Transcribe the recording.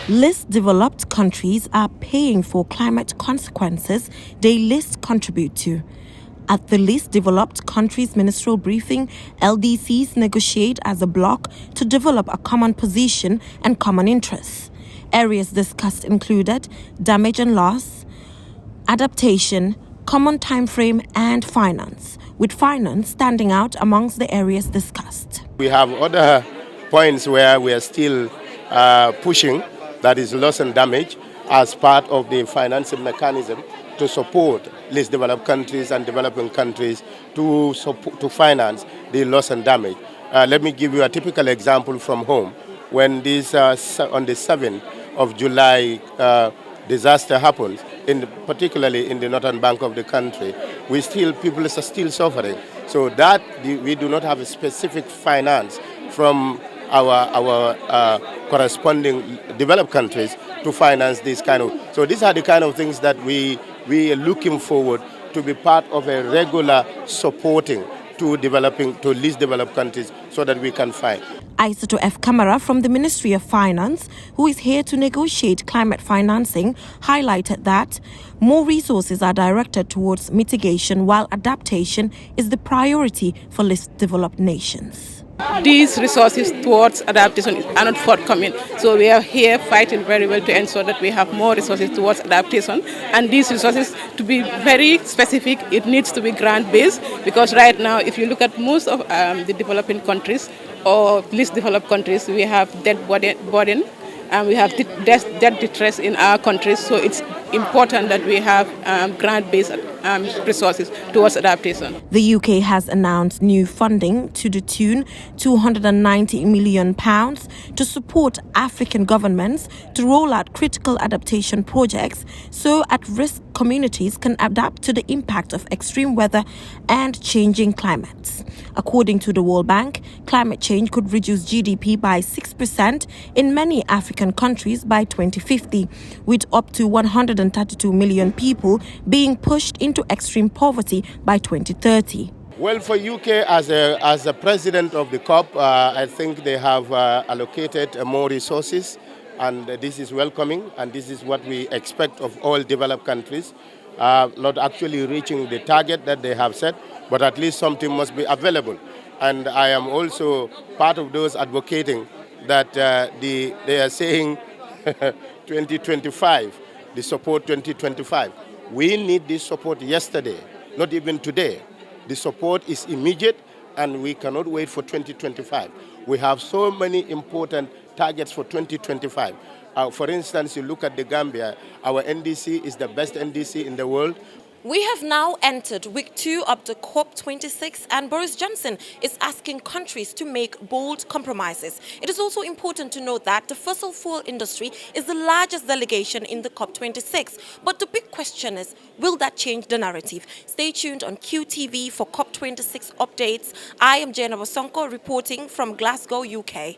Least developed countries are paying for climate consequences they least contribute to. At the Least Developed Countries Ministerial Briefing, LDCs negotiate as a bloc to develop a common position and common interests. Areas discussed included damage and loss, adaptation, common time frame, and finance, with finance standing out amongst the areas discussed. We have other points where we are still pushing, that is loss and damage, as part of the financing mechanism to support least developed countries and developing countries to finance the loss and damage. Let me give you a typical example from home. When this on the 7th of July disaster happens, particularly in the northern bank of the country, people are still suffering. So that we do not have a specific finance from our corresponding developed countries to finance this kind of. So these are the kind of things that we are looking forward to be part of a regular supporting to least developed countries so that we can fight. Isato F. Kamara from the Ministry of Finance, who is here to negotiate climate financing, highlighted that more resources are directed towards mitigation while adaptation is the priority for least developed nations. These resources towards adaptation are not forthcoming. So we are here fighting very well to ensure that we have more resources towards adaptation. And these resources, to be very specific, it needs to be grant-based, because right now, if you look at most of the developing countries or least developed countries, we have debt burden and we have debt distress in our countries. So it's important that we have grant-based resources towards adaptation. The UK has announced new funding to the tune £290 million to support African governments to roll out critical adaptation projects so at-risk communities can adapt to the impact of extreme weather and changing climates. According to the World Bank, climate change could reduce GDP by 6% in many African countries by 2050, with up to 132 million people being pushed into extreme poverty by 2030. Well, for UK, as a president of the COP, I think they have allocated more resources, and this is welcoming, and this is what we expect of all developed countries, not actually reaching the target that they have set, but at least something must be available. And I am also part of those advocating that they are saying 2025, the support 2025. We need this support yesterday, not even today. The support is immediate, and we cannot wait for 2025. We have so many important targets for 2025. For instance, you look at the Gambia, our NDC is the best NDC in the world. We have now entered week 2 of the COP26, and Boris Johnson is asking countries to make bold compromises. It is also important to note that the fossil fuel industry is the largest delegation in the COP26. But the big question is, will that change the narrative? Stay tuned on QTV for COP26 updates. I am Jenna Wasonko reporting from Glasgow, UK.